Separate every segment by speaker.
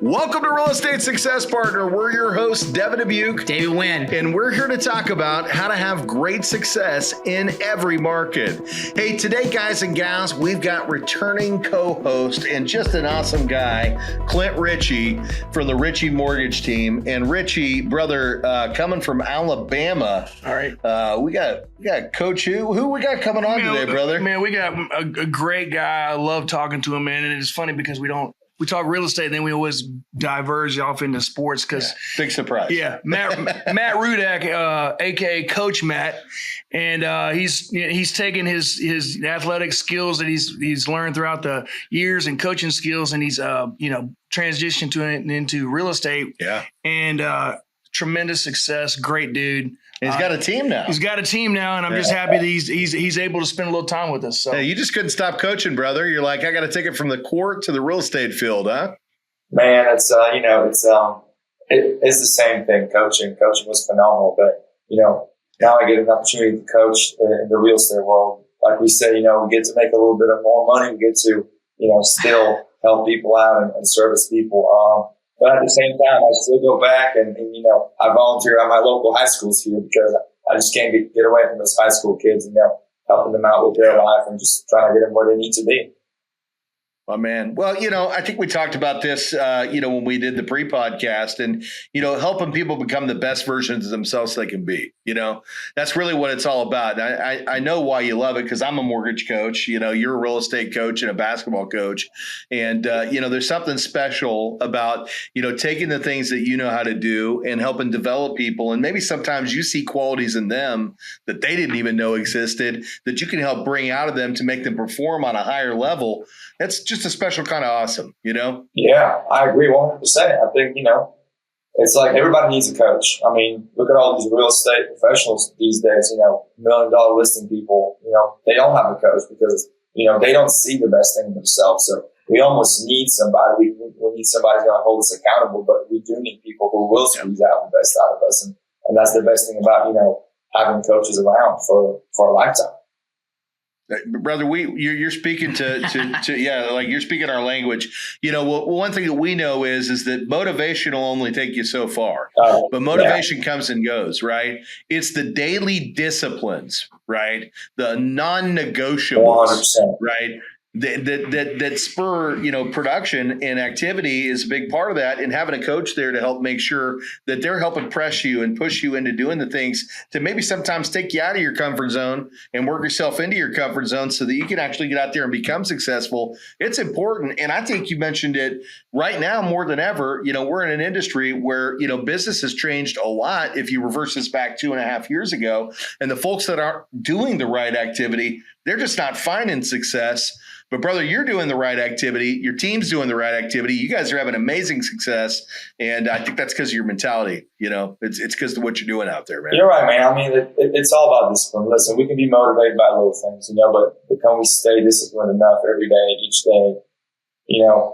Speaker 1: Welcome to Real Estate Success Partner. We're your hosts, Devin Dubuque,
Speaker 2: David Wynn,
Speaker 1: and we're here to talk about how to have great success in every market. Hey, today, guys and gals, we've got returning co-host and just an awesome guy, Clint Ritchie from the Ritchie Mortgage Team. And Ritchie, brother, coming from Alabama.
Speaker 2: All right.
Speaker 1: We got Coach who we got coming on today, brother?
Speaker 3: Man, we got a great guy. I love talking to him, man. And it's funny because we talk real estate and then we always diverge off into sports because
Speaker 1: big surprise.
Speaker 3: Yeah, Matt Rudak, aka Coach Matt, and he's taken his athletic skills that he's learned throughout the years and coaching skills, and he's transitioned into real estate.
Speaker 1: Yeah,
Speaker 3: and tremendous success. Great dude.
Speaker 1: He's got a team now.
Speaker 3: And I'm just happy that he's able to spend a little time with us. So
Speaker 1: hey, you just couldn't stop coaching, brother. You're like, I got to take it from the court to the real estate field, huh?
Speaker 4: Man, it's the same thing. Coaching was phenomenal, but now I get an opportunity to coach in the real estate world. Like we say, we get to make a little bit of more money. We get to still help people out and service people. But at the same time, I still go back and I volunteer at my local high schools here because I just can't get away from those high school kids and helping them out with their life and just trying to get them where they need to be.
Speaker 1: Oh, man. Well, I think we talked about this, when we did the pre-podcast and, helping people become the best versions of themselves they can be. That's really what it's all about. I know why you love it because I'm a mortgage coach. You're a real estate coach and a basketball coach. And, there's something special about, taking the things that you know how to do and helping develop people. And maybe sometimes you see qualities in them that they didn't even know existed that you can help bring out of them to make them perform on a higher level. That's just a special kind of awesome,
Speaker 4: Yeah, I agree 100%. I think, it's like everybody needs a coach. I mean, look at all these real estate professionals these days, $1 million listing people, they don't have a coach because, they don't see the best thing in themselves. So we almost need somebody. We need somebody who's going to hold us accountable, but we do need people who will squeeze out the best out of us. And that's the best thing about, having coaches around for a lifetime.
Speaker 1: Brother, you're speaking to you're speaking our language. One thing that we know is that motivation will only take you so far, but motivation comes and goes, right? It's the daily disciplines, right? The non-negotiables,
Speaker 4: 100%.
Speaker 1: right? That spur, production and activity is a big part of that. And having a coach there to help make sure that they're helping press you and push you into doing the things to maybe sometimes take you out of your comfort zone and work yourself into your comfort zone so that you can actually get out there and become successful. It's important. And I think you mentioned it right now more than ever. We're in an industry where, business has changed a lot. If you reverse this back 2.5 years ago, and the folks that aren't doing the right activity, they're just not finding success. But brother, you're doing the right activity. Your team's doing the right activity. You guys are having amazing success. And I think that's because of your mentality. It's because of what you're doing out there, man.
Speaker 4: You're right, man. I mean, it's all about discipline. Listen, we can be motivated by little things, but can we stay disciplined enough every day, each day?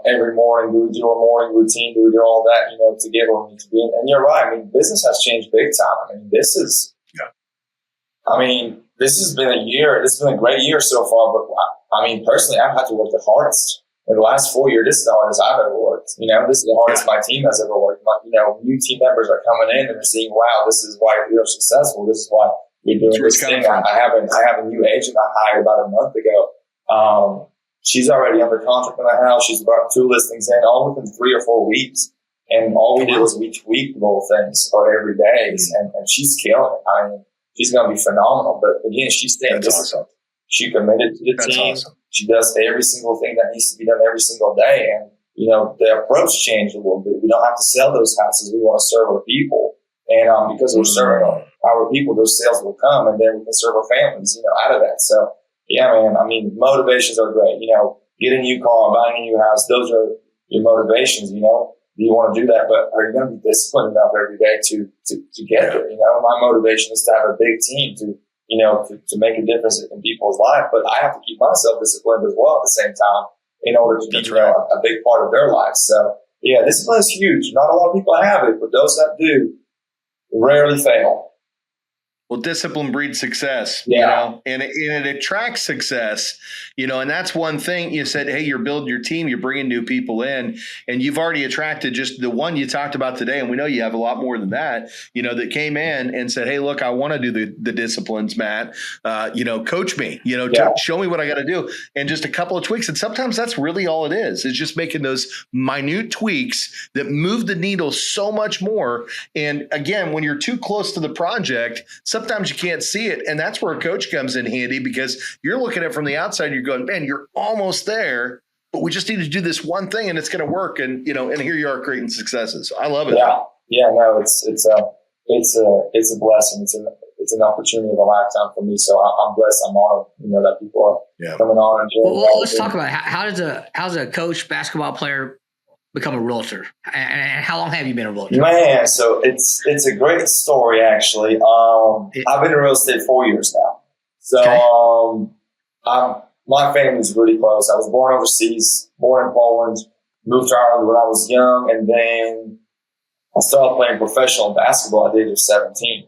Speaker 4: Every morning, do we do our morning routine? Do we do all that, to get where we need to be? And you're right. I mean, business has changed big time. This has been a year. This has been a great year so far, but personally, I've had to work the hardest. In the last 4 years, this is the hardest I've ever worked. This is the hardest my team has ever worked. New team members are coming in and they're seeing, wow, this is why you're successful. This is why you're doing this thing. I have a new agent I hired about a month ago. She's already under contract in the house. She's about 2 listings in, all within 3 or 4 weeks. And all we did was we tweaked little things for every day. And she's killing it. She's going to be phenomenal. But again, she's staying disciplined. Awesome. She committed to the team. Awesome. She does every single thing that needs to be done every single day. And, the approach changed a little bit. We don't have to sell those houses. We want to serve our people. And because we're serving our people, those sales will come and then we can serve our families, out of that. So, yeah, man, motivations are great. Get a new car, buy a new house. Those are your motivations, Do you want to do that? But are you going to be disciplined enough every day to get there? My motivation is to have a big team to make a difference in people's life. But I have to keep myself disciplined as well at the same time in order to be a big part of their life. So, yeah, discipline is huge. Not a lot of people have it, but those that do rarely fail.
Speaker 1: Well, discipline breeds success, and it attracts success, and that's one thing. You said, hey, you're building your team, you're bringing new people in, and you've already attracted just the one you talked about today. And we know you have a lot more than that, that came in and said, hey, look, I want to do the disciplines, Matt, coach me, show me what I got to do. And just a couple of tweaks. And sometimes that's really all it is just making those minute tweaks that move the needle so much more. And again, when you're too close to the project, sometimes you can't see it. And that's where a coach comes in handy, because you're looking at it from the outside and you're going, man, you're almost there, but we just need to do this one thing and it's going to work. And, and here you are creating successes. I love it.
Speaker 4: Yeah, no, it's a blessing. It's an opportunity of a lifetime for me. So I'm blessed. I'm honored, that people are coming on.
Speaker 2: Well, let's talk about it. How does a coach basketball player become a realtor? And how long have you been a realtor?
Speaker 4: Man, so it's a great story, actually. I've been in real estate 4 years now. So my family's really close. I was born overseas, born in Poland, moved to Ireland when I was young, and then I started playing professional basketball at the age of 17.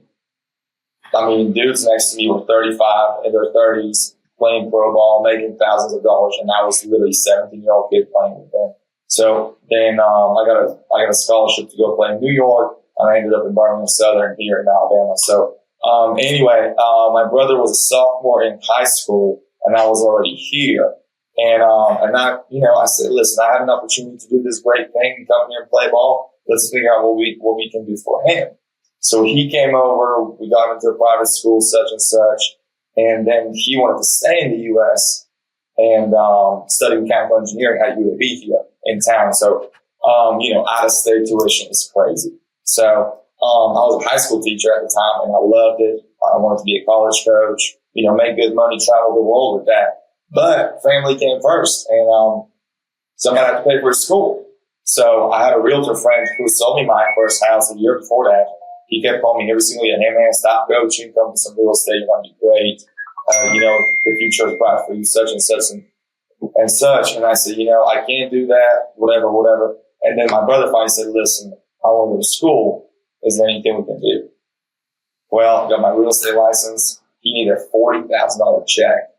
Speaker 4: I mean, dudes next to me were 35 in their 30s, playing pro ball, making thousands of dollars, and I was literally a 17-year-old kid playing with them. So then I got a scholarship to go play in New York, and I ended up in Birmingham Southern here in Alabama. So anyway, my brother was a sophomore in high school, and I was already here. And I said, listen, I have an opportunity to do this great thing, come here and play ball. Let's figure out what we can do for him. So he came over, we got into a private school, such and such, and then he wanted to stay in the U.S. and study mechanical engineering at UAB here in town. So, out-of-state tuition is crazy. So I was a high school teacher at the time, and I loved it. I wanted to be a college coach, make good money, travel the world with that. But family came first, and somebody had to pay for his school. So I had a realtor friend who sold me my first house a year before that. He kept calling me every single year, hey man, stop coaching, come to some real estate, you're going to be great. The future is bright for you, such and such and such. And I said, I can't do that, whatever. And then my brother finally said, listen, I want to go to school. Is there anything we can do? Well, I got my real estate license. He needed a $40,000 check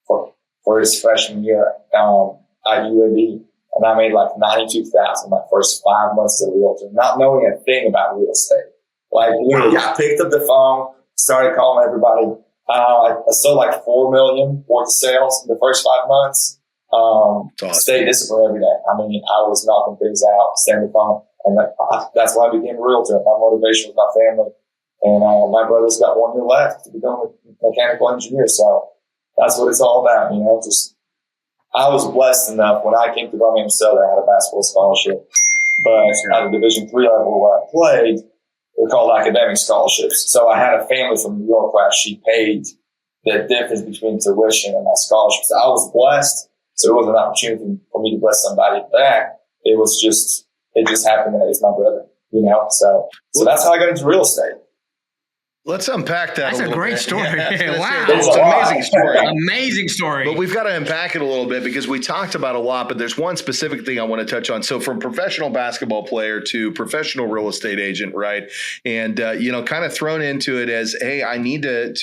Speaker 4: for his freshman year at UAB. And I made like $92,000 my first 5 months as a realtor, not knowing a thing about real estate. Like literally, I picked up the phone, started calling everybody. I sold like $4 million worth of sales in the first 5 months.
Speaker 1: Awesome.
Speaker 4: Stayed disciplined every day. I mean, I was knocking things out, staying on the phone. And that's why I became a realtor. My motivation was my family. And my brother's got 1 year left to become a mechanical engineer. So that's what it's all about, I was blessed enough when I came to Birmingham Southern, I had a basketball scholarship. But at the Division III level where I played, they're called academic scholarships. So I had a family from New York where she paid the difference between tuition and my scholarship. So I was blessed. So it was an opportunity for me to bless somebody back. It just happened that it's my brother, So that's how I got into real estate.
Speaker 1: Let's unpack that.
Speaker 2: That's a great story.
Speaker 1: Yeah,
Speaker 2: wow.
Speaker 1: It's an amazing story.
Speaker 2: Amazing story.
Speaker 1: But we've got to unpack it a little bit because we talked about a lot, but there's one specific thing I want to touch on. So from professional basketball player to professional real estate agent, right? And, kind of thrown into it as, hey, I need to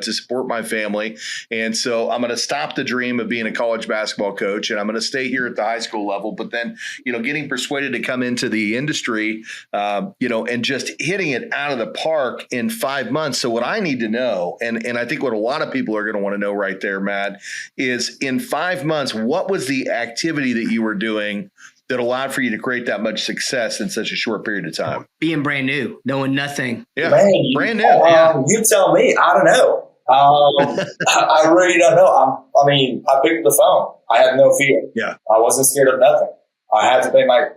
Speaker 1: support my family. And so I'm going to stop the dream of being a college basketball coach and I'm going to stay here at the high school level. But then, getting persuaded to come into the industry, and just hitting it out of the park in 5 months. So what I need to know, and I think what a lot of people are going to want to know right there, Matt, is in 5 months, what was the activity that you were doing that allowed for you to create that much success in such a short period of time?
Speaker 2: Being brand new, knowing nothing.
Speaker 1: Yeah,
Speaker 4: Man,
Speaker 1: brand new.
Speaker 4: You tell me. I don't know. I really don't know. I picked up the phone. I had no fear.
Speaker 1: Yeah.
Speaker 4: I wasn't scared of nothing. I had to pay my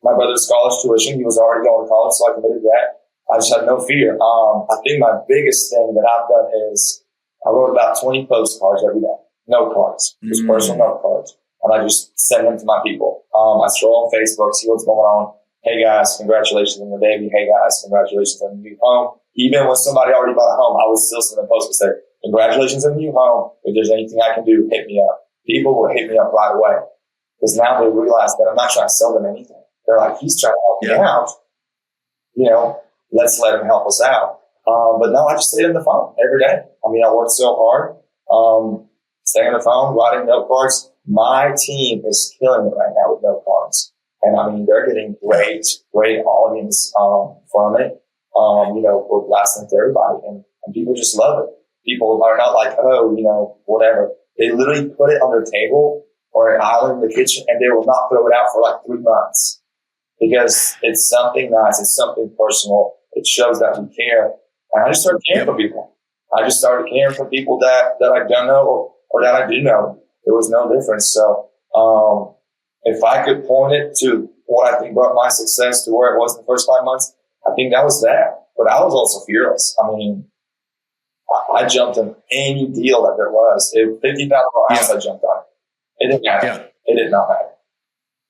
Speaker 4: brother's college tuition. He was already going to college, so I committed that. I just had no fear. I think my biggest thing that I've done is I wrote about 20 postcards every day. Note cards. Just personal note cards. And I just send them to my people. I stroll on Facebook, see what's going on. Hey guys, congratulations on the baby. Hey guys, congratulations on the new home. Even when somebody already bought a home, I would still send a post and say, congratulations on the new home. If there's anything I can do, hit me up. People will hit me up right away. Because now they realize that I'm not trying to sell them anything. They're like, he's trying to help me out. Let's let him help us out. But no, I just stayed on the phone every day. I mean, I worked so hard. Staying on the phone, writing note cards. My team is killing it right now with note cards. And I mean, they're getting great audience, from it. We're blasting to everybody and people just love it. People are not like, oh, whatever. They literally put it on their table or an island in the kitchen and they will not throw it out for like 3 months because it's something nice. It's something personal. It shows that we care. And I just started caring for people. I just started caring for people that I don't know or that I do know. There was no difference. So, if I could point it to what I think brought my success to where it was in the first 5 months, I think that was that. But I was also fearless. I mean, I jumped on any deal that there was. $50,000 house, I jumped on. It didn't matter.
Speaker 1: Yeah.
Speaker 4: It did not matter.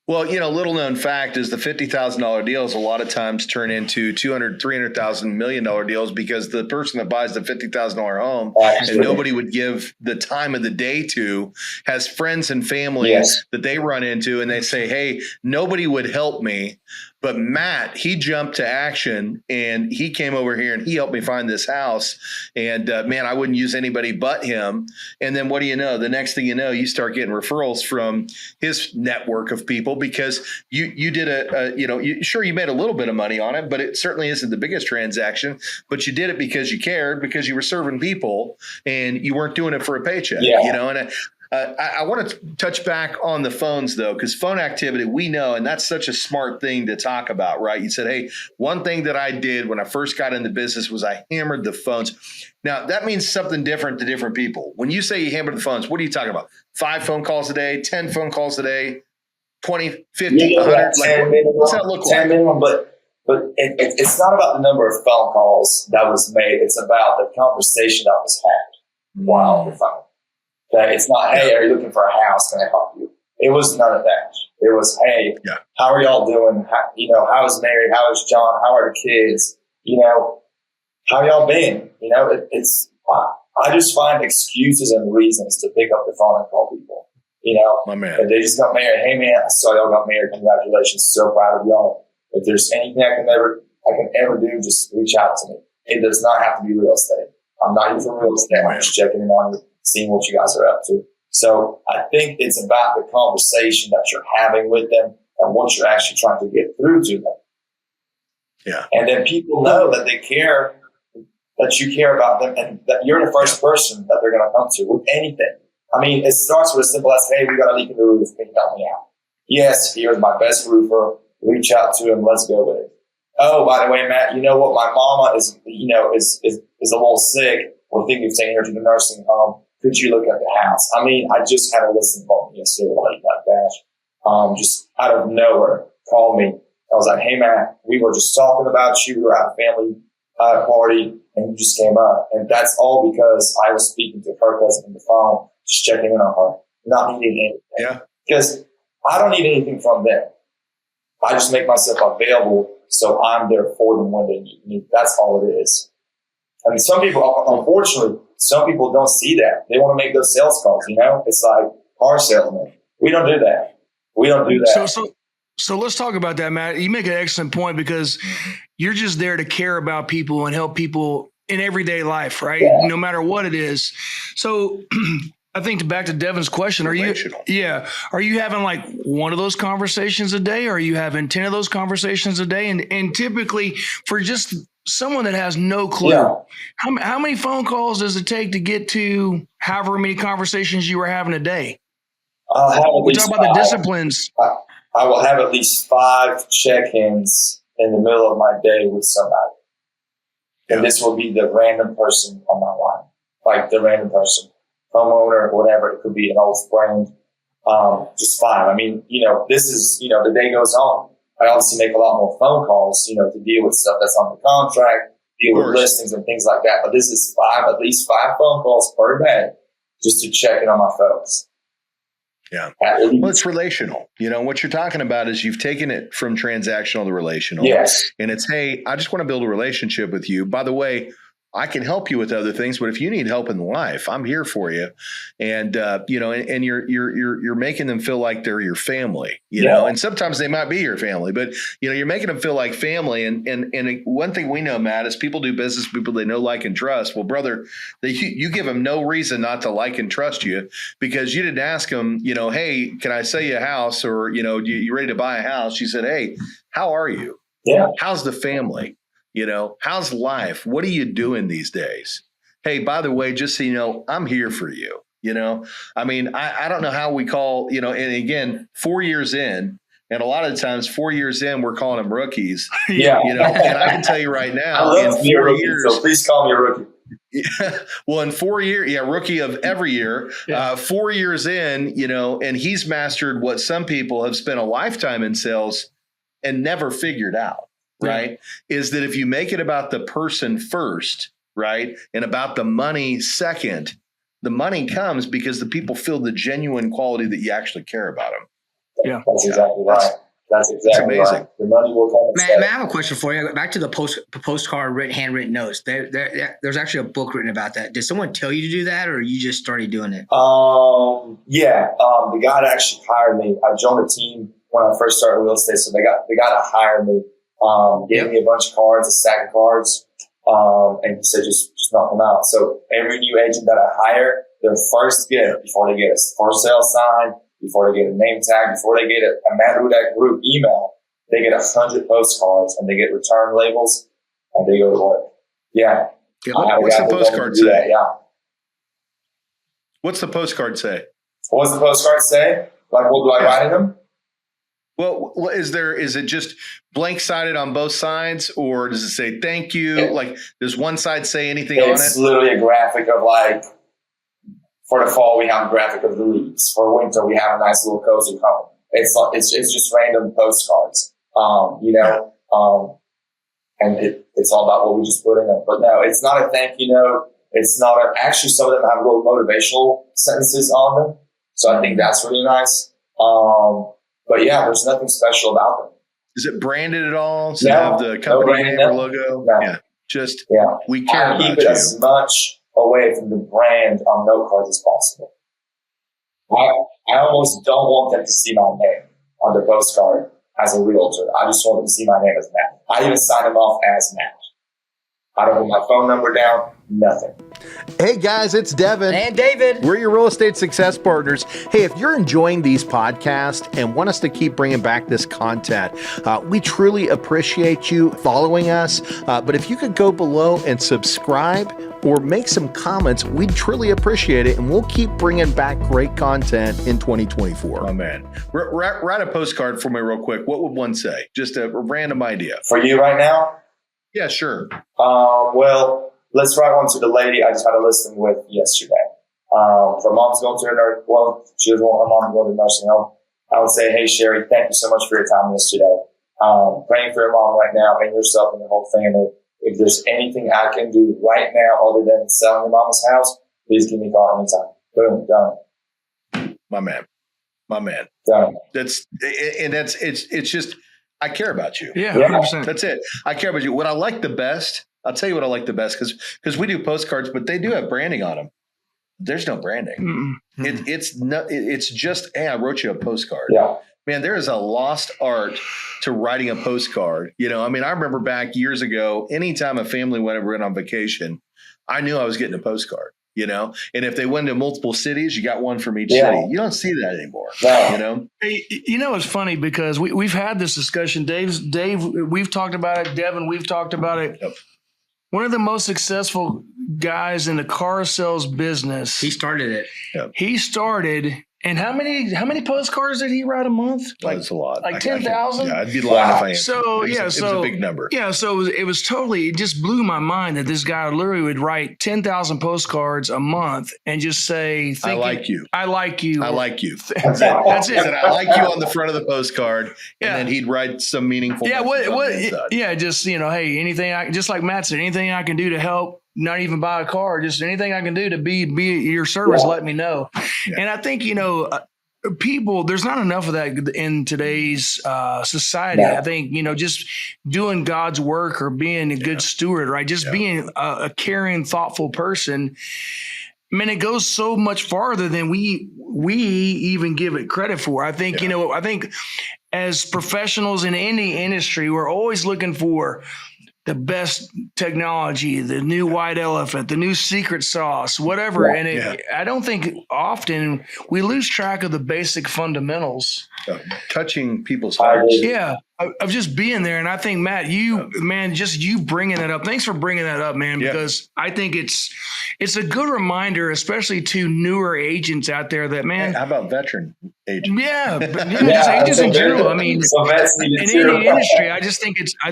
Speaker 1: Well, little known fact is the $50,000 deals a lot of times turn into $200,000, $300,000, $1 million deals because the person that buys the $50,000 home and nobody would give the time of the day to has friends and family that they run into and they say, hey, nobody would help me. But Matt, he jumped to action and he came over here and he helped me find this house. And man, I wouldn't use anybody but him. And then what do you know? The next thing you know, you start getting referrals from his network of people because you did you made a little bit of money on it, but it certainly isn't the biggest transaction. But you did it because you cared, because you were serving people and you weren't doing it for a paycheck. And I want to touch back on the phones, though, because phone activity, we know, and that's such a smart thing to talk about, right? You said, hey, one thing that I did when I first got into business was I hammered the phones. Now, that means something different to different people. When you say you hammered the phones, what are you talking about? 5 phone calls a day, 10 phone calls a day, 20, 50, 100? What's that look
Speaker 4: 10
Speaker 1: like?
Speaker 4: minimum, but it's not about the number of phone calls that was made. It's about the conversation that was had while on the phone. Okay, it's not, hey, are you looking for a house? Can I help you? It was none of that. It was, hey, how are y'all doing? How is Mary? How is John? How are the kids? How y'all been? I just find excuses and reasons to pick up the phone and call people.
Speaker 1: My man.
Speaker 4: If they just got married. Hey, man, I saw y'all got married. Congratulations. So proud of y'all. If there's anything I can ever do, just reach out to me. It does not have to be real estate. I'm not even real estate. I'm just checking in on you, seeing what you guys are up to. So I think it's about the conversation that you're having with them and what you're actually trying to get through to them.
Speaker 1: Yeah.
Speaker 4: And then people know that they care, that you care about them, and that you're the first person that they're going to come to with anything. I mean, it starts with as simple as, hey, we got a leak in the roof. Can you help me out? Yes, here's my best roofer. Reach out to him. Let's go with it. Oh, by the way, Matt, you know what? My mama is a little sick. We're thinking of taking her to the nursing home. Could you look at the house? I mean, I just had a listing phone yesterday like that. Just out of nowhere, called me. I was like, hey, Matt, we were just talking about you. We were at a family party, and you just came up. And that's all because I was speaking to her cousin on the phone, just checking in on her, not needing anything.
Speaker 1: Yeah.
Speaker 4: Because I don't need anything from them. I just make myself available so I'm there for them when they need me. That's all it is. I mean, some people, unfortunately, don't see that. They want to make those sales calls, It's like car salesman. We don't do that.
Speaker 3: So let's talk about that, Matt. You make an excellent point because you're just there to care about people and help people in everyday life, right?
Speaker 4: Yeah.
Speaker 3: No matter what it is. So I think back to Devin's question, are you having like one of those conversations a day? Or are you having 10 of those conversations a day? And typically for just someone that has no clue, how many phone calls does it take to get to however many conversations you are having a day? We talk about the disciplines.
Speaker 4: I will have at least 5 check-ins in the middle of my day with somebody. And this will be the random person on my line, like the random person, homeowner, whatever. It could be an old friend, just 5. I mean, this is, the day goes on. I obviously make a lot more phone calls, to deal with stuff that's on the contract, deal with listings and things like that. But this is at least 5 phone calls per day just to check in on my folks.
Speaker 1: Yeah. Well, it's relational. What you're talking about is you've taken it from transactional to relational.
Speaker 4: Yes.
Speaker 1: And it's, hey, I just want to build a relationship with you. By the way, I can help you with other things, but if you need help in life, I'm here for you. And and you're making them feel like they're your family, you know. And sometimes they might be your family, but you're making them feel like family. And one thing we know, Matt, is people do business with people they know, like, and trust. Well, brother, you give them no reason not to like and trust you, because you didn't ask them, hey, can I sell you a house, or you ready to buy a house? You said, hey, how are you?
Speaker 4: Yeah.
Speaker 1: How's the family? How's life? What are you doing these days? Hey, by the way, just so you know, I'm here for you. I mean, I don't know how we call, and again, 4 years in, and a lot of the times 4 years in, we're calling them rookies.
Speaker 4: Yeah.
Speaker 1: And I can tell you right now,
Speaker 4: I love to be a rookie,
Speaker 1: years,
Speaker 4: so please call me a rookie.
Speaker 1: Well, in 4 years, rookie of every year, 4 years in, and he's mastered what some people have spent a lifetime in sales and never figured out. Right. Is that if you make it about the person first, right, and about the money second, the money comes because the people feel the genuine quality that you actually care about them.
Speaker 3: Yeah.
Speaker 4: That's exactly right. That's exactly
Speaker 1: amazing.
Speaker 4: right. The money will come.
Speaker 2: Matt, I have a question for you. Back to the postcard handwritten notes. There's actually a book written about that. Did someone tell you to do that, or you just started doing it?
Speaker 4: The guy that actually hired me, I joined a team when I first started real estate. So the guy that hired me gave me a bunch of cards, a stack of cards, and he said, just knock them out. So every new agent that I hire, their first gift, before they get a for sale sign, before they get a name tag, before they get a Matt Rudak group email, they get 100 postcards and they get return labels and they go to work. Yeah.
Speaker 1: What's the postcard say?
Speaker 4: Yeah.
Speaker 1: What's the postcard say?
Speaker 4: What's the postcard say? Like, what do I write in them?
Speaker 1: Well, is it just blank sided on both sides, or does it say thank you? Like, does one side say anything on it?
Speaker 4: It's literally a graphic of, like, for the fall we have a graphic of the leaves. For winter we have a nice little cozy home. It's just random postcards, and it's all about what we just put in them. But no, it's not a thank you note. It's not actually some of them have little motivational sentences on them, so I think that's really nice. But yeah, there's nothing special about them.
Speaker 1: Is it branded at all? Does it have the company name or logo?
Speaker 4: No.
Speaker 1: Yeah. We care about
Speaker 4: keep it
Speaker 1: you.
Speaker 4: as much away from the brand on note cards as possible. I almost don't want them to see my name on the postcard as a realtor. I just want them to see my name as Matt. I even sign them off as Matt. I don't put my phone number down, nothing.
Speaker 5: Hey guys, it's Devin.
Speaker 2: And David.
Speaker 5: We're your real estate success partners. Hey, if you're enjoying these podcasts and want us to keep bringing back this content, we truly appreciate you following us. But if you could go below and subscribe or make some comments, we'd truly appreciate it. And we'll keep bringing back great content in 2024.
Speaker 1: Oh, man. Write a postcard for me real quick. What would one say? Just a random idea.
Speaker 4: For you right now?
Speaker 1: Yeah, sure.
Speaker 4: Well, let's write one to the lady I just had a listing with yesterday. Her mom's going to she doesn't want her mom to go to the nursing home. I would say, hey, Sherry, thank you so much for your time yesterday. Praying for your mom right now and yourself and your whole family. If there's anything I can do right now other than selling your mama's house, please give me a call anytime. Boom, done.
Speaker 1: My man.
Speaker 4: Done.
Speaker 1: It's just, I care about you.
Speaker 3: Yeah, 100%.
Speaker 1: That's it. I care about you. What I like the best, I'll tell you what I like the best, because we do postcards, but they do have branding on them. There's no branding. It's just, hey, I wrote you a postcard.
Speaker 4: Yeah.
Speaker 1: Man, there is a lost art to writing a postcard. I remember back years ago, anytime a family went on vacation, I knew I was getting a postcard. And if they went to multiple cities, you got one from each city. You don't see that anymore.
Speaker 4: No.
Speaker 3: Hey, it's funny because we've had this discussion. Dave, we've talked about it. Devin, we've talked about it.
Speaker 1: Yep.
Speaker 3: One of the most successful guys in the car sales business.
Speaker 2: He started it.
Speaker 1: Yep.
Speaker 3: He started, and how many postcards did he write a month?
Speaker 1: That's a lot.
Speaker 3: Like 10,000?
Speaker 1: Yeah, I'd be lying if I answered.
Speaker 3: So
Speaker 1: it was a big number.
Speaker 3: Yeah, so it was totally. It just blew my mind that this guy literally would write 10,000 postcards a month and just say,
Speaker 1: "I like you.
Speaker 3: I like you.
Speaker 1: I like you."
Speaker 3: That's it. That's
Speaker 1: He
Speaker 3: it.
Speaker 1: said, "I like you" on the front of the postcard,
Speaker 3: Yeah.
Speaker 1: and then he'd write some meaningful.
Speaker 3: Yeah,
Speaker 1: message on
Speaker 3: what?
Speaker 1: the inside.
Speaker 3: Yeah, just hey, anything. Just like Matt said, anything I can do to help. Not even buy a car, just anything I can do to be your service.
Speaker 4: Yeah.
Speaker 3: Let me know.
Speaker 1: Yeah.
Speaker 3: And I think people, there's not enough of that in today's society.
Speaker 4: No.
Speaker 3: I think, just doing God's work or being a good steward, right? Just being a caring, thoughtful person. Man, it goes so much farther than we even give it credit for. I think, I think as professionals in any industry, we're always looking for the best technology, the new white elephant, the new secret sauce, whatever. And I don't think often we lose track of the basic fundamentals.
Speaker 1: Touching people's hearts.
Speaker 3: Yeah, of just being there. And I think, Matt, just you bringing that up. Thanks for bringing that up, man, because I think it's a good reminder, especially to newer agents out there that, man.
Speaker 1: How about veteran agents?
Speaker 3: Yeah, just agents in general. I mean, in any industry, I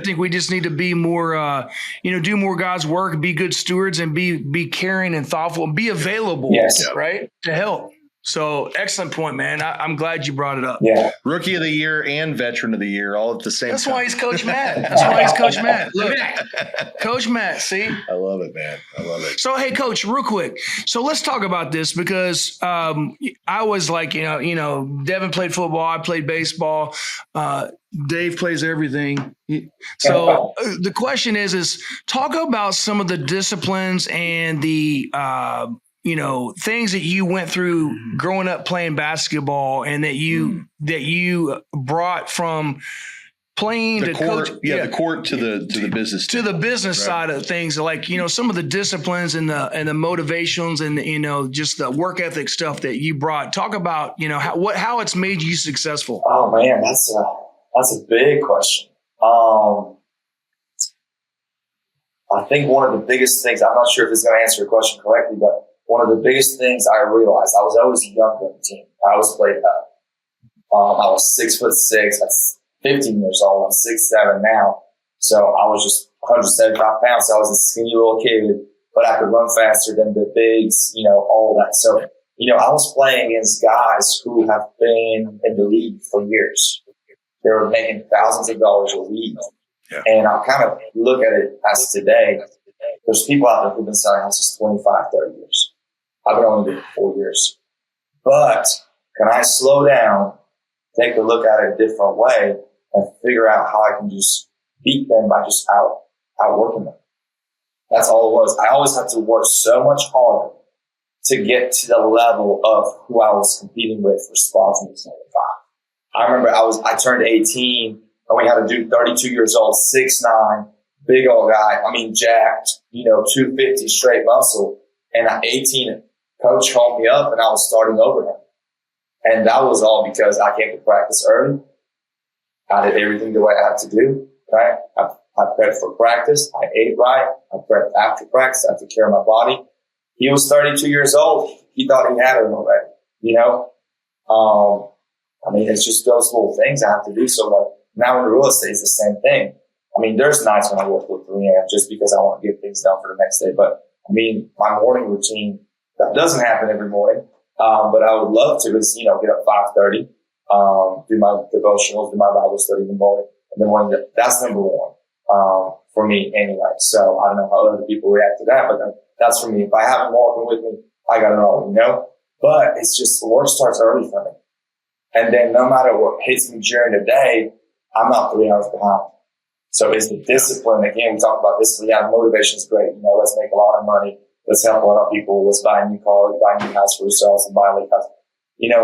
Speaker 3: think we just need to be more, do more God's work, be good stewards, and be caring and thoughtful, and be available, right, to help. So excellent point, man. I'm glad you brought it up.
Speaker 4: Yeah.
Speaker 1: Rookie of the year and veteran of the year, all at the same time.
Speaker 3: That's why he's Coach Matt. Look, Coach Matt, see?
Speaker 1: I love it, man. I love it.
Speaker 3: So, hey, Coach, real quick. So let's talk about this because I was like, Devin played football. I played baseball. Dave plays everything. So the question is talk about some of the disciplines and the things that you went through growing up playing basketball and that you brought from playing
Speaker 1: the
Speaker 3: to
Speaker 1: court,
Speaker 3: coach.
Speaker 1: The court to the business.
Speaker 3: To the business side of things, like, some of the disciplines and the motivations and, just the work ethic stuff that you brought. Talk about, how it's made you successful.
Speaker 4: Oh man, that's a big question. I think one of the biggest things, I'm not sure if it's going to answer your question correctly, but one of the biggest things I realized, I was always younger on the team. I always played up. I was 6'6". That's 15 years old. I'm 6'7" now. So I was just 175 pounds. So I was a skinny little kid, but I could run faster than the bigs, all that. So, I was playing against guys who have been in the league for years. They were making thousands of dollars a week. Yeah. And I kind of look at it as today. There's people out there who've been selling houses 25, 30 years. I've been only doing it 4 years. But can I slow down, take a look at it a different way, and figure out how I can just beat them by just outworking them? That's all it was. I always had to work so much harder to get to the level of who I was competing with for spots in the 75. I remember I turned 18 and we had a dude 32 years old, 6'9", big old guy. I mean, jacked, 250 straight muscle. And at 18, coach called me up and I was starting over him. And that was all because I came to practice early. I did everything the way I had to do, right? I prepped for practice. I ate right. I prepped after practice. I took care of my body. He was 32 years old. He thought he had it already, it's just those little things I have to do. So now in real estate is the same thing. There's nights when I work till 3 a.m. just because I want to get things done for the next day. But my morning routine, that doesn't happen every morning. But I would love to is, get up 5:30, do my devotionals, do my Bible study in the morning. And then that's number one, for me anyway. So I don't know how other people react to that, but that's for me. If I have them walking with me, I got it all, but it's just the work starts early for me. And then no matter what hits me during the day, I'm not 3 hours behind. So it's the discipline. Again, we talk about discipline. Yeah, motivation is great. Let's make a lot of money. Let's help a lot of people. Let's buy a new car, buy a new house for ourselves, and buy a lake house.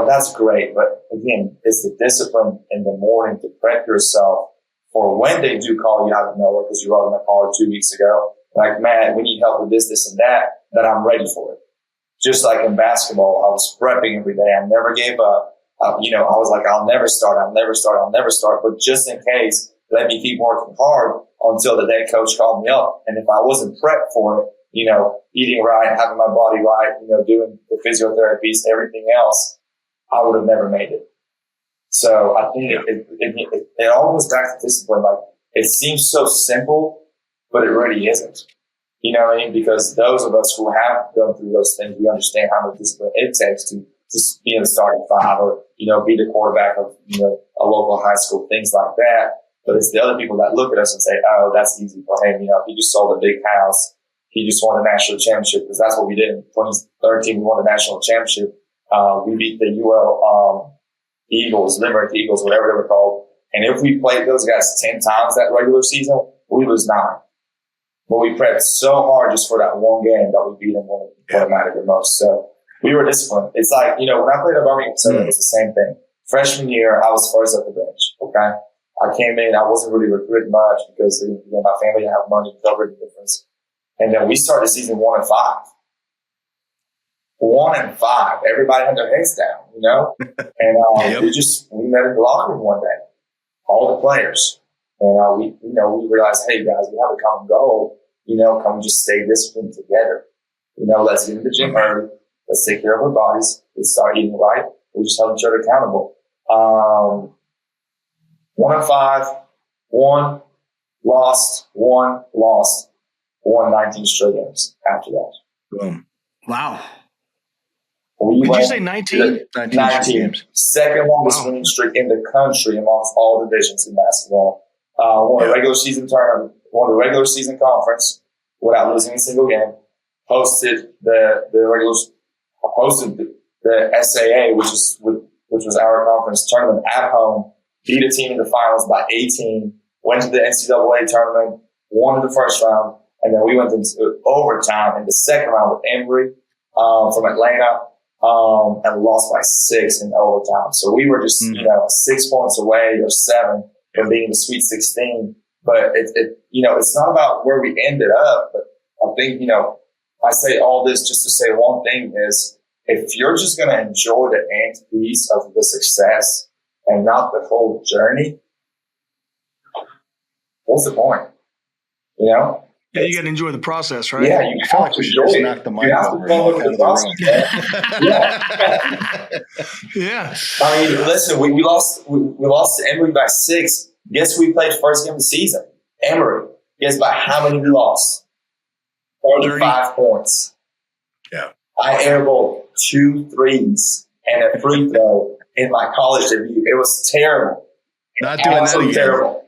Speaker 4: That's great. But again, it's the discipline in the morning to prep yourself for when they do call you out of nowhere because you wrote in a call 2 weeks ago. Like, man, we need help with this, and that I'm ready for it. Just like in basketball, I was prepping every day. I never gave up. I was like, I'll never start. But just in case, let me keep working hard until the day coach called me up. And if I wasn't prepped for it, eating right, having my body right, doing the physiotherapies, everything else, I would have never made it. So I think it all goes back to discipline. Like, it seems so simple, but it really isn't. Because those of us who have gone through those things, we understand how much discipline it takes to just be in the starting five or, be the quarterback of, a local high school, things like that. But it's the other people that look at us and say, oh, that's easy for him. He just sold a big house. He just won a national championship, because that's what we did in 2013. We won a national championship. We beat the UL Eagles, Limerick Eagles, whatever they were called. And if we played those guys 10 times that regular season, we lose 9. But we prepped so hard just for that one game that we beat them when it mattered the most. So we were disciplined. It's like, when I played at Birmingham, it was the same thing. Freshman year, I was first at the bench. Okay. I came in, I wasn't really recruited much because my family didn't have money to cover the difference. And then we started season 1-5. 1-5. Everybody had their heads down, And we met in the locker room one day, all the players. And we realized, hey guys, we have a common goal. Can we just stay disciplined together? Let's get in the gym early. Let's take care of our bodies. Let's start eating right. We just held each other accountable. 1-5, won, lost, 19 straight games after that.
Speaker 1: Boom.
Speaker 2: Wow.
Speaker 3: Did you say 19?
Speaker 1: 19 games.
Speaker 4: Second longest winning streak in the country amongst all divisions in basketball. Won a regular season tournament, won the regular season conference without losing a single game. Hosted the SAA, which was our conference tournament at home. Beat a team in the finals by 18. Went to the NCAA tournament, won in the first round, and then we went into overtime in the second round with Emory from Atlanta, and lost by 6 in overtime. So we were just 6 points away or 7 from being the Sweet 16. But it's not about where we ended up. But I think I say all this just to say one thing is, if you're just going to enjoy the end piece of the success and not the whole journey, what's the point?
Speaker 3: Yeah, you got to enjoy the process, right?
Speaker 4: Yeah, you have to enjoy it.
Speaker 1: Knock the mic
Speaker 4: you have to follow the process.
Speaker 3: Yeah.
Speaker 4: I mean, listen, we lost to Emory by 6. Guess who we played first game of the season? Emory. Guess by how many we lost? 35 points.
Speaker 1: Yeah.
Speaker 4: I airballed 2 threes and a free throw in my college debut. It was terrible.
Speaker 1: Not doing that again.
Speaker 4: Terrible.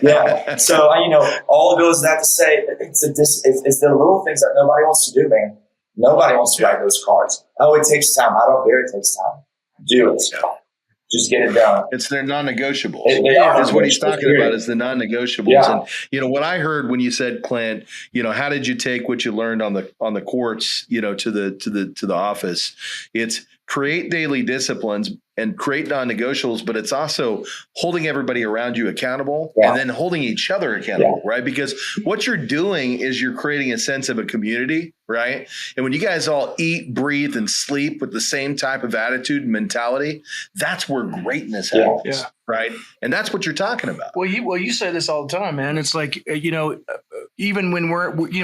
Speaker 4: Yeah. So, all goes that to say, it's the little things that nobody wants to do, man. Nobody wants to write those cards. Oh, it takes time. I don't care. It takes time. Do it. Yeah. Just get it done.
Speaker 1: It's their non-negotiables.
Speaker 4: That's
Speaker 1: what he's talking about is the non-negotiables.
Speaker 4: Yeah.
Speaker 1: And what I heard when you said, Clint, how did you take what you learned on the courts, to the office? It's create daily disciplines and create non-negotiables, but it's also holding everybody around you accountable and then holding each other accountable, right? Because what you're doing is you're creating a sense of a community, right? And when you guys all eat, breathe, and sleep with the same type of attitude and mentality, that's where greatness happens, right? And that's what you're talking about.
Speaker 3: Well, you say this all the time, man. It's like, even when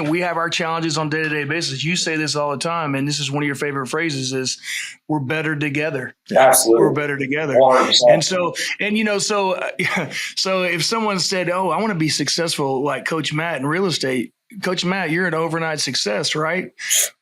Speaker 3: we have our challenges on day-to-day basis, you say this all the time, and this is one of your favorite phrases is we're better together.
Speaker 4: Absolutely.
Speaker 3: We're better together.
Speaker 4: 100%.
Speaker 3: And so if someone said, oh, I want to be successful like Coach Matt in real estate, Coach Matt, you're an overnight success, right?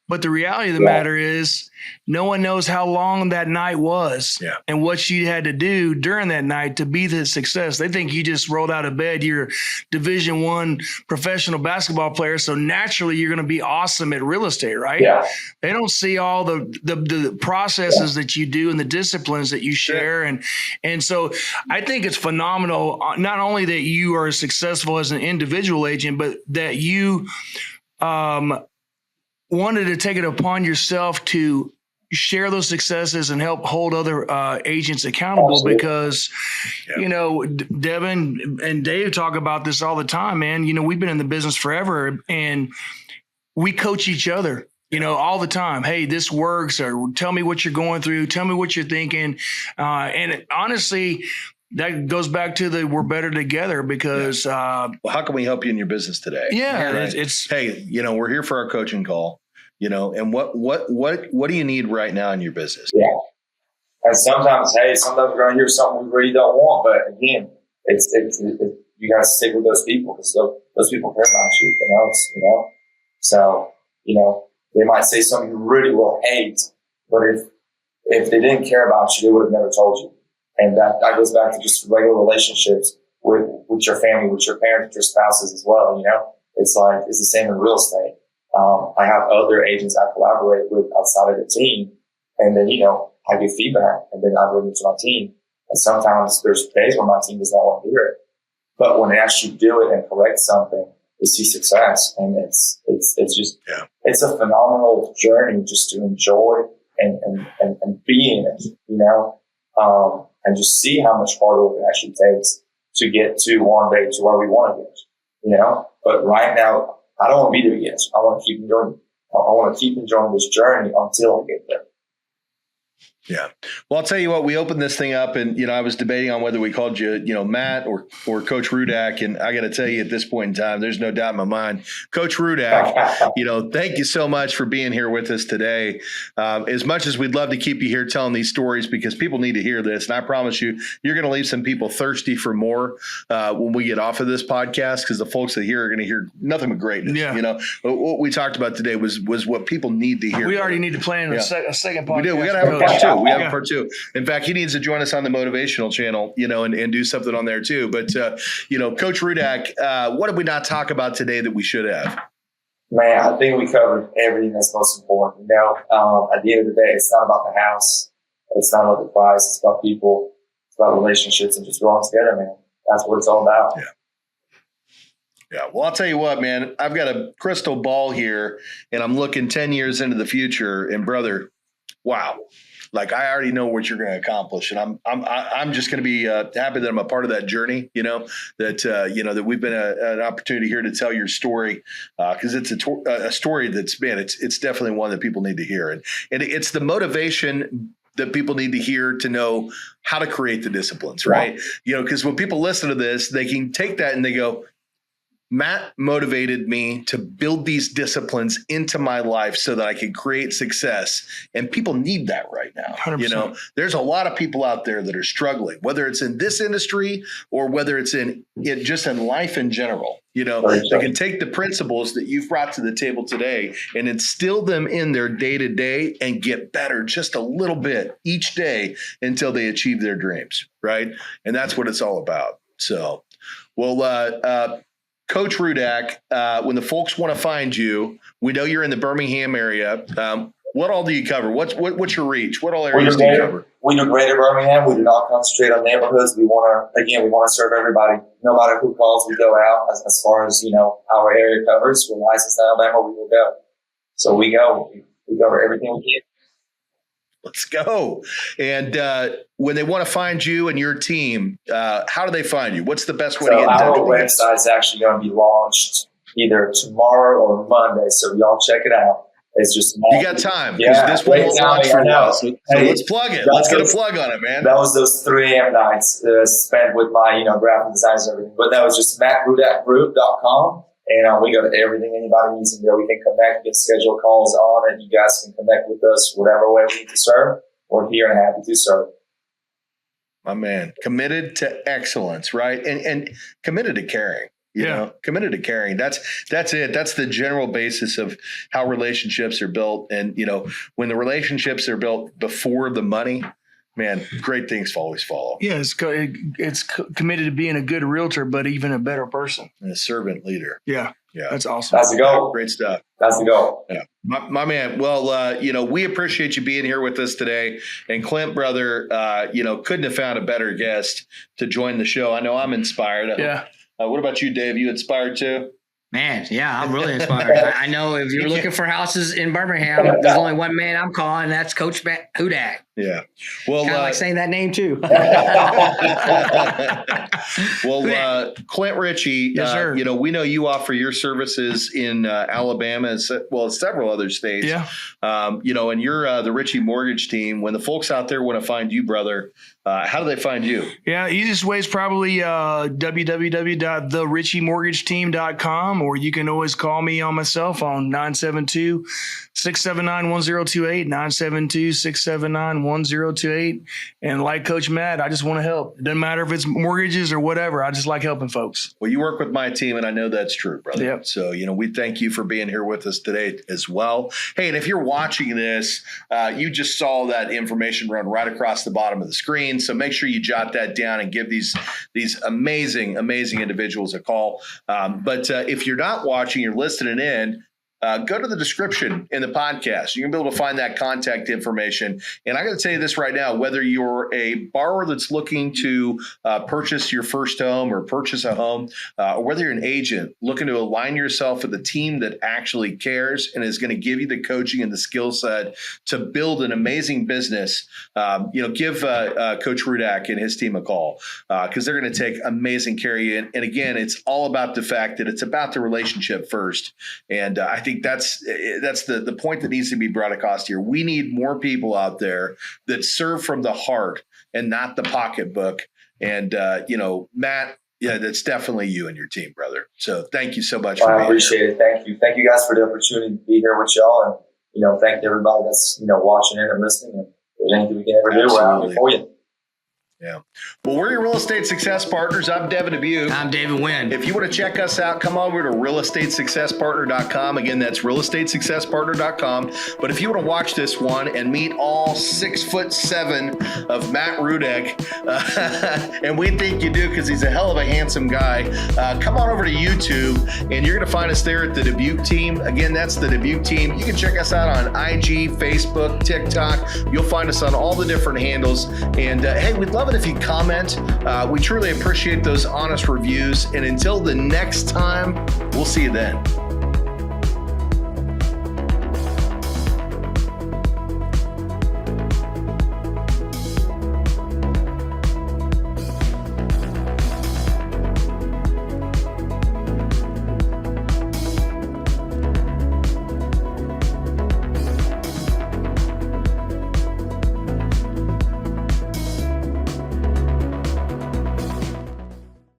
Speaker 3: But the reality of the matter is no one knows how long that night was and what you had to do during that night to be the success. They think you just rolled out of bed. You're a Division I professional basketball player, so naturally you're going to be awesome at real estate, right?
Speaker 4: Yeah.
Speaker 3: They don't see all the processes that you do and the disciplines that you share. And so I think it's phenomenal, not only that you are successful as an individual agent, but that you wanted to take it upon yourself to share those successes and help hold other agents accountable. Absolutely. Because, Devin and Dave talk about this all the time, man. We've been in the business forever and we coach each other, all the time. Hey, this works, or tell me what you're going through. Tell me what you're thinking. And honestly, that goes back to we're better together because.
Speaker 1: Well, how can we help you in your business today?
Speaker 3: Yeah.
Speaker 1: Right?
Speaker 3: It's
Speaker 1: hey, we're here for our coaching call. And what do you need right now in your business?
Speaker 4: Yeah. And sometimes we're going to hear something we really don't want. But again, it's you got to stick with those people because those people care about you. So, they might say something you really will hate, but if they didn't care about you, they would have never told you. And that goes back to just regular relationships with your family, with your parents, with your spouses as well. It's the same in real estate. I have other agents I collaborate with outside of the team, and then, I give feedback, and then I bring it to my team. And sometimes there's days when my team does not want to hear it. But when they actually do it and correct something, they see success. And it's just, it's a phenomenal journey just to enjoy and be in it, you know, and just see how much harder work it actually takes to get to one day to where we want to get, you know. But right now, I don't want to be there yet. I want to keep enjoying this journey until I get there.
Speaker 1: Yeah. Well, I'll tell you what, we opened this thing up and, I was debating on whether we called you, Matt or Coach Rudak. And I got to tell you at this point in time, there's no doubt in my mind, Coach Rudak, thank you so much for being here with us today. As much as we'd love to keep you here telling these stories because people need to hear this. And I promise you, you're going to leave some people thirsty for more when we get off of this podcast, because the folks that hear are going to hear nothing but greatness.
Speaker 3: Yeah.
Speaker 1: But what we talked about today was what people need to hear.
Speaker 3: We already need to plan a second podcast.
Speaker 1: We do. We got to have a part two. We have a part two. In fact, he needs to join us on the motivational channel, and do something on there too. But, Coach Rudak, what did we not talk about today that we should have?
Speaker 4: Man, I think we covered everything that's most important. At the end of the day, it's not about the house. It's not about the prize. It's about people. It's about relationships and just growing together, man. That's what it's all about.
Speaker 1: Yeah. Well, I'll tell you what, man, I've got a crystal ball here and I'm looking 10 years into the future, and brother, wow. Like, I already know what you're going to accomplish, and I'm just going to be happy that I'm a part of that journey. That we've been an opportunity here to tell your story, because it's a story that's, man, it's definitely one that people need to hear, and it's the motivation that people need to hear to know how to create the disciplines, right? Because when people listen to this, they can take that and they go, Matt motivated me to build these disciplines into my life so that I can create success. And people need that right now.
Speaker 3: 100%.
Speaker 1: There's a lot of people out there that are struggling, whether it's in this industry or whether it's just in life in general. They can take the principles that you've brought to the table today and instill them in their day to day and get better just a little bit each day until they achieve their dreams. Right. And that's what it's all about. So, Coach Rudak, when the folks want to find you, we know you're in the Birmingham area. What all do you cover? What's your reach? What all areas do you cover?
Speaker 4: We do greater Birmingham. We do not concentrate on neighborhoods. We want to serve everybody. No matter who calls, we go out. As far as, our area covers, we're licensed in Alabama, we will go. So we go. We cover everything we can.
Speaker 1: Let's go. And when they want to find you and your team, how do they find you? What's the best way to get in touch with you?
Speaker 4: Our website's actually going to be launched either tomorrow or Monday, so y'all check it out. It's just
Speaker 1: you got time, because this one won't launch for a while. So let's plug it. Let's get a plug on it, man.
Speaker 4: That was those 3 a.m. nights spent with my graphic designers and everything. But that was just mattrudakgroup.com. And we go to everything anybody needs in there. We can connect, we can schedule calls on it. You guys can connect with us whatever way we need to serve. We're here and happy to serve.
Speaker 1: My man, committed to excellence, right? And committed to caring. Committed to caring. That's it. That's the general basis of how relationships are built. And, when the relationships are built before the money, man, great things always follow.
Speaker 3: Yeah, it's committed to being a good realtor, but even a better person.
Speaker 1: And a servant leader.
Speaker 3: Yeah.
Speaker 1: Yeah.
Speaker 3: That's awesome.
Speaker 4: That's the goal.
Speaker 1: Great stuff.
Speaker 4: That's the goal.
Speaker 1: Yeah. My man. Well, we appreciate you being here with us today. And Clint, brother, couldn't have found a better guest to join the show. I know I'm inspired.
Speaker 3: Yeah.
Speaker 1: What about you, Dave? You inspired too?
Speaker 2: Man, yeah, I'm really inspired. I know if you're looking for houses in Birmingham, there's only one man I'm calling, and that's Coach Matt Rudak.
Speaker 1: Yeah. Well,
Speaker 2: kind of like saying that name too.
Speaker 1: Clint Ritchie,
Speaker 3: yes, sir.
Speaker 1: We know you offer your services in Alabama as well as several other states.
Speaker 3: Yeah.
Speaker 1: And you're the Ritchie Mortgage Team. When the folks out there want to find you, brother, how do they find you?
Speaker 3: Yeah, easiest way is probably www.theritchiemortgageteam.com, or you can always call me on my cell phone, 972-679-1028, 972-679-1028. And like Coach Matt, I just want to help. It doesn't matter if it's mortgages or whatever. I just like helping folks.
Speaker 1: Well, you work with my team, and I know that's true, brother.
Speaker 3: Yep.
Speaker 1: So, we thank you for being here with us today as well. Hey, and if you're watching this, you just saw that information run right across the bottom of the screen. So make sure you jot that down and give these amazing, amazing individuals a call. But if you're not watching, you're listening in, go to the description in the podcast. You're going to be able to find that contact information. And I got to tell you this right now, whether you're a borrower that's looking to purchase your first home or purchase a home, or whether you're an agent looking to align yourself with a team that actually cares and is going to give you the coaching and the skill set to build an amazing business, give Coach Rudak and his team a call, because they're going to take amazing care of you. And again, it's all about the fact that it's about the relationship first. And I think that's the point that needs to be brought across here. We need more people out there that serve from the heart and not the pocketbook. And, Matt, yeah, that's definitely you and your team, brother. So thank you so much for being here.
Speaker 4: I appreciate it. Thank you. Thank you guys for the opportunity to be here with y'all. And, thank everybody that's, watching in and listening. And if there's anything we can ever do, we're out there for you.
Speaker 1: Yeah. Well, we're your Real Estate Success Partners. I'm Devin Dubuque.
Speaker 2: I'm David Wynn.
Speaker 1: If you want to check us out, come over to realestatesuccesspartner.com. Again, that's realestatesuccesspartner.com. But if you want to watch this one and meet all 6'7" of Matt Rudak, and we think you do because he's a hell of a handsome guy, come on over to YouTube and you're going to find us there at the Dubuque team. Again, that's the Dubuque team. You can check us out on IG, Facebook, TikTok. You'll find us on all the different handles. And hey, we'd love it if you comment. We truly appreciate those honest reviews. And until the next time, we'll see you then.